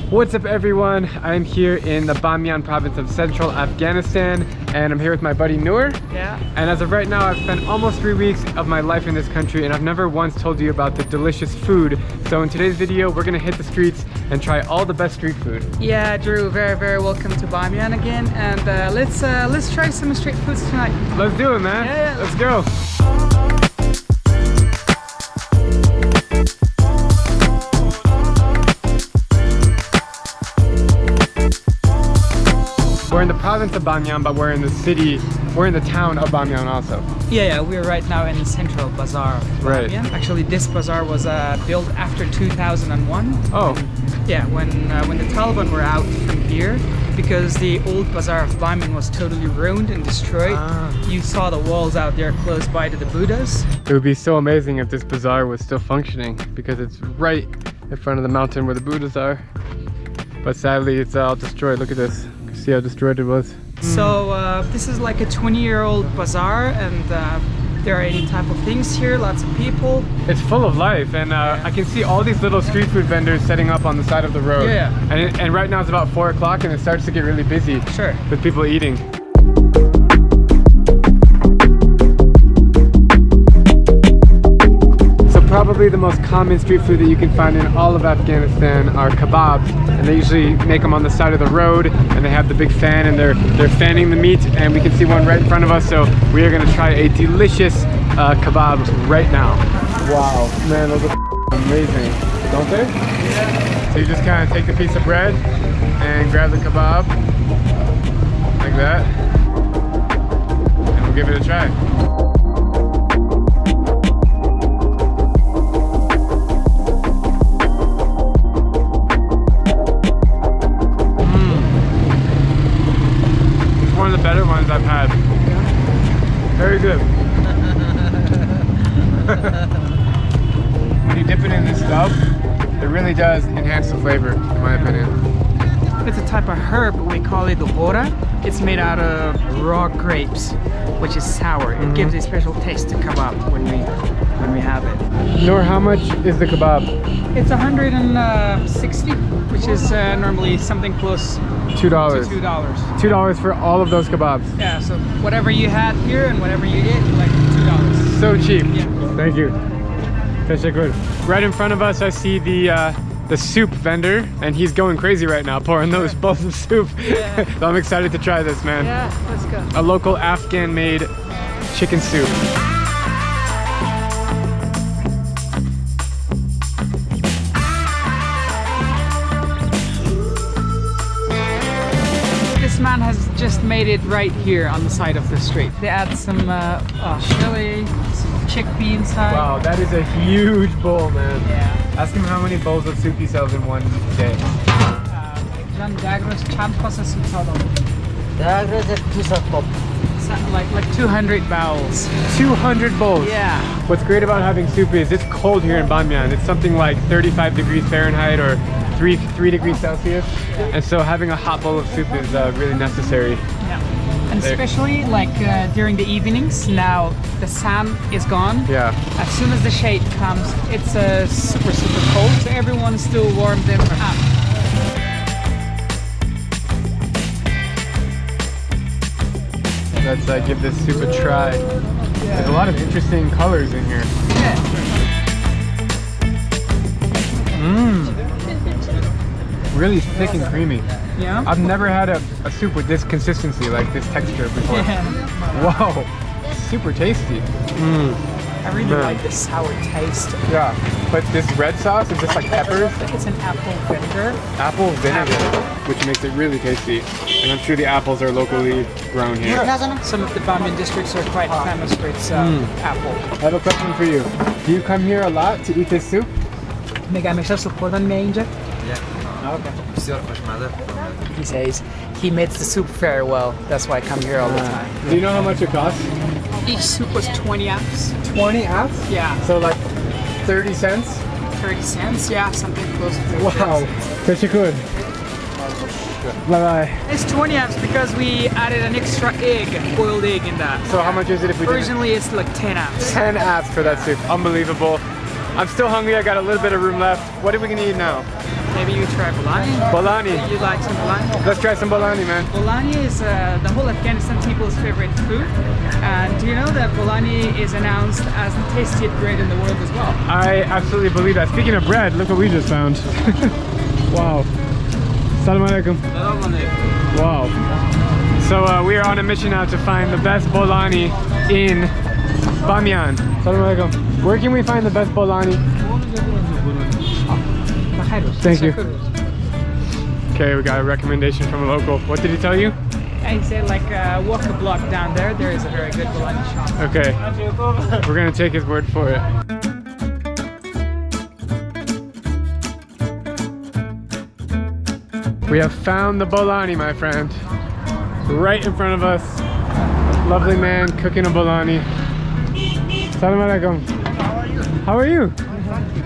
What's up everyone? I'm here in the Bamiyan province of central Afghanistan and I'm here with my buddy Noor. Yeah. And as of right now, I've spent almost 3 weeks of my life in this country and I've never once told you about the delicious food. So in today's video, we're gonna hit the streets and try all the best street food. Yeah, Drew, very welcome to Bamiyan again, and let's try some street foods tonight. Let's do it, man. Yeah. Let's go. We're in the province of Bamiyan, but we're in the town of Bamiyan also. Yeah, we're right now in the central bazaar of Bamiyan. Right. Actually, this bazaar was built after 2001. Oh. Yeah, when the Taliban were out from here, because the old bazaar of Bamiyan was totally ruined and destroyed. You saw the walls out there close by to the Buddhas. It would be so amazing if this bazaar was still functioning because it's right in front of the mountain where the Buddhas are. But sadly, it's all destroyed. Look at this. See how destroyed it was. So this is like a 20-year-old bazaar, and there are any type of things here, lots of people. It's full of life, and I can see all these little street food vendors setting up on the side of the road. Yeah. And right now it's about 4 o'clock and it starts to get really busy. Sure. With people eating. Probably the most common street food that you can find in all of Afghanistan are kebabs, and they usually make them on the side of the road, and they have the big fan and they're fanning the meat, and we can see one right in front of us, so we are going to try a delicious kebab right now. Wow, man, those are amazing, don't they? Yeah. So you just kind of take the piece of bread and grab the kebab like that, and we'll give it a try. One of the better ones I've had. Very good. When you dip it in this stuff, it really does enhance the flavor, in my opinion. It's a type of herb, we call it the ora. It's made out of raw grapes, which is sour. It gives a special taste to kebab when we have it. Noor, how much is the kebab? It's 160, which is normally something close $2. to $2. $2 for all of those kebabs. Yeah, so whatever you had here and whatever you get, like $2. So cheap. Yeah. Thank you. Right in front of us, I see the soup vendor, and he's going crazy right now, pouring those bowls of soup. Yeah. So I'm excited to try this, man. Yeah, let's go. A local Afghan-made chicken soup. This man has just made it right here on the side of the street. They add some chili, some chickpea inside. Wow, that is a huge bowl, man. Yeah. Ask him how many bowls of soup he sells in one day. Like 200 bowls. 200 bowls. Yeah. What's great about having soup is it's cold here in Bamiyan. It's something like 35 degrees Fahrenheit or 3 degrees Celsius. And so having a hot bowl of soup is really necessary. Yeah. And especially like during the evenings, now the sun is gone. Yeah. As soon as the shade comes, it's super cold, so everyone still warm them up. Let's give this soup a try. There's a lot of interesting colors in here. Yeah. Really thick and creamy. Yeah. I've never had a soup with this consistency, like this texture before. Yeah. Whoa, super tasty. I really like the sour taste. Yeah, but this red sauce is just like peppers. It's an apple vinegar. Apple vinegar, which makes it really tasty. And I'm sure the apples are locally grown here. Some of the Bamiyan districts are quite famous for its apple. I have a question for you. Do you come here a lot to eat this soup? He says he makes the soup very well. That's why I come here all the time. Do you know how much it costs? Each soup was 20 apps. 20 apps? Yeah. So like 30 cents? 30 cents, yeah, something close to 30 Wow. cents. Teşekkür. Bye-bye. It's 20 apps because we added an extra egg, boiled egg in that. So how much is it if we did Originally it's like 10 apps. 10 apps for that soup? Unbelievable. I'm still hungry. I got a little bit of room left. What are we gonna eat now? Maybe you try bolani. Bolani. You like some bolani? Let's try some bolani, man. Bolani is the whole Afghanistan people's favorite food. And do you know that bolani is announced as the tastiest bread in the world as well? I absolutely believe that. Speaking of bread, look what we just found. Wow. Salam alaikum. Wow. So we are on a mission now to find the best bolani in Bamiyan. Salam alaikum. Where can we find the best bolani? Thank you. Okay, we got a recommendation from a local. What did he tell you? He said like walk a block down there. There is a very good bolani shop. Okay. We're gonna take his word for it. We have found the bolani, my friend. Right in front of us. Lovely man cooking a bolani. Salam alaikum. How are you?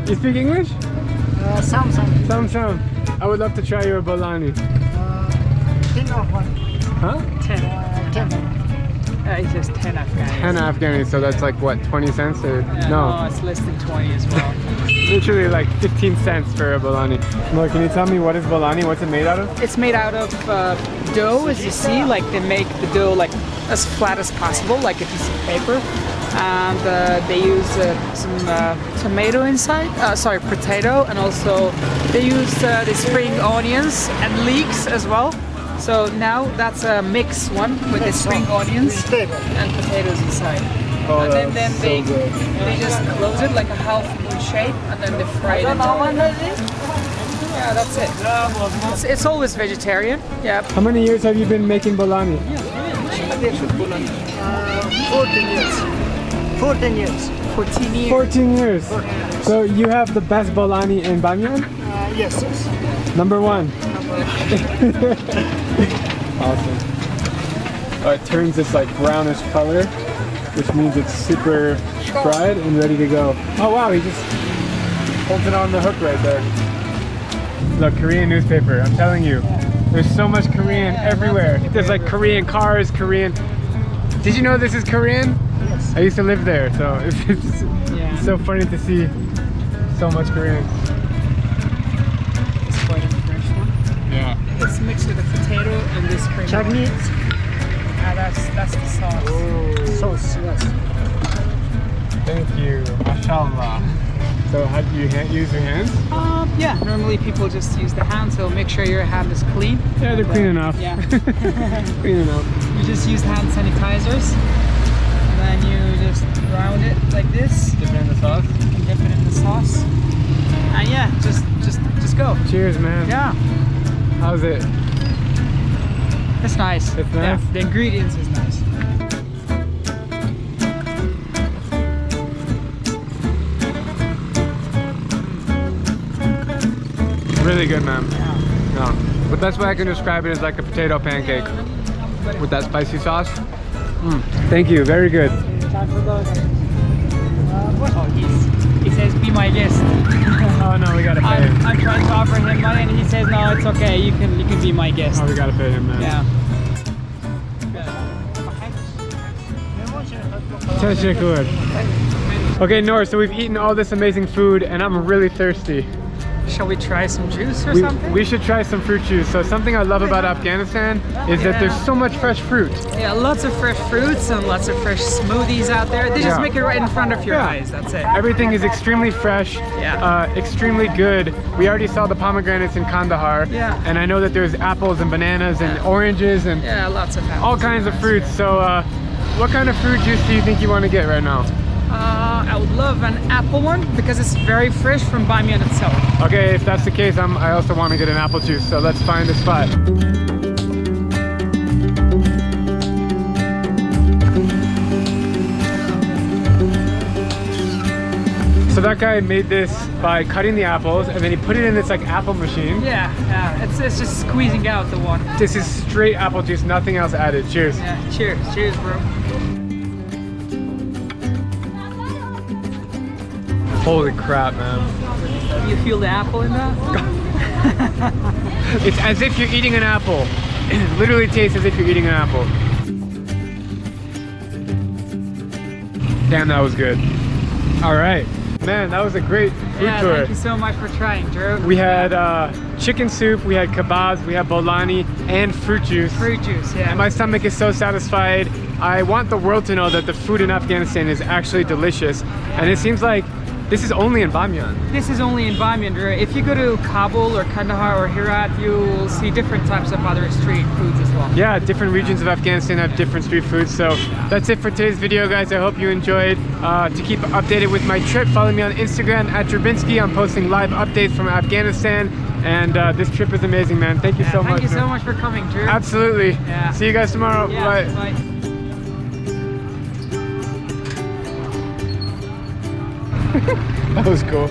You speak English? Some. Some. I would love to try your bolani. 10 of one. Huh? 10. 10. He says 10 Afghans. 10 Afghani, so that's like what, 20 cents or? No, it's less than 20 as well. Literally like 15 cents for a bolani. Mo, can you tell me what is bolani? What's it made out of? It's made out of dough, as you see. Like they make the dough like as flat as possible, like a piece of paper. And they use some tomato inside, potato, and also they use the spring onions and leeks as well. So now that's a mixed one with the spring onions and potatoes inside. Oh, and then so they good. just close it like a half moon shape, and then they fry it. Yeah, that's it. It's always vegetarian. Yeah. How many years have you been making bolani? 14 years. 14 years. 14 years. 14 years. So you have the best bolani in Bamiyan? Yes. Number one. Awesome. Oh, it turns this like brownish color, which means it's super fried and ready to go. Oh wow, he just holds it on the hook right there. Look, Korean newspaper, I'm telling you. There's so much Korean everywhere. There's like Korean cars, Korean. Did you know this is Korean? Yes. I used to live there, so it's so funny to see so much Korean. It's quite a fresh one. Yeah. It's mixed with the potato and this spring. Chutney. That's the sauce. Sauce, yes. Thank you. Mashallah. So how do you use your hands? Yeah, normally people just use the hand, so make sure your hand is clean. Yeah, they're clean enough. Yeah. Clean enough. You just use hand sanitizers, and then you just round it like this. Dip it in the sauce. Dip it in the sauce. And yeah, just go. Cheers, man. Yeah. How's it? It's nice. It's nice? Yeah, the ingredients is nice. Really good, man. Yeah. The best way I can describe it is like a potato pancake with that spicy sauce. Thank you, very good. Oh, he says, be my guest. Oh no, we gotta pay him. I'm trying to offer him money, and he says, no, it's okay. You can be my guest. Oh, we gotta pay him, man. Yeah. Teşekkür. Okay, Noor, so we've eaten all this amazing food and I'm really thirsty. Shall we try some juice or something? We should try some fruit juice. So something I love about Afghanistan is that there's so much fresh fruit. Yeah, lots of fresh fruits and lots of fresh smoothies out there. They just make it right in front of your eyes, that's it. Everything is extremely fresh, extremely good. We already saw the pomegranates in Kandahar. Yeah. And I know that there's apples and bananas and oranges and lots of apples. all kinds of fruits. So what kind of fruit juice do you think you want to get right now? I would love an apple one because it's very fresh from Bamiyan itself. Okay, if that's the case, I also want to get an apple juice. So let's find a spot. So that guy made this by cutting the apples and then he put it in this like apple machine. Yeah, it's just squeezing out the water. This is straight apple juice, nothing else added. Cheers. Yeah, cheers bro. Holy crap, man. You feel the apple in that? It's as if you're eating an apple. It literally tastes as if you're eating an apple. Damn, that was good. All right. Man, that was a great food Yeah, tour. thank you so much for trying, Drew. We had chicken soup, we had kebabs, we had bolani, and fruit juice. Fruit juice, yeah. And my stomach is so satisfied. I want the world to know that the food in Afghanistan is actually delicious. And it seems like this is only in Bamiyan. This is only in Bamiyan, Drew. If you go to Kabul or Kandahar or Herat, you'll see different types of other street foods as well. Yeah, different regions of Afghanistan have different street foods. So that's it for today's video, guys. I hope you enjoyed. To keep updated with my trip, follow me on Instagram at Binsky. I'm posting live updates from Afghanistan. And this trip is amazing, man. Thank you so much. Thank you so man. much for coming, Drew. Absolutely. Yeah. See you guys tomorrow. Yeah, Bye. bye. That was cool.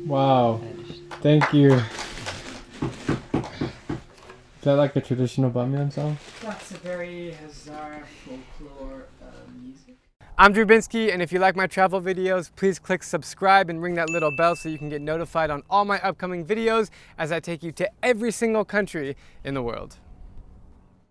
Wow. Thank you. Is that like a traditional Bamiyan song? That's a very Hazara folklore music. I'm Drew Binsky, and if you like my travel videos, please click subscribe and ring that little bell so you can get notified on all my upcoming videos as I take you to every single country in the world.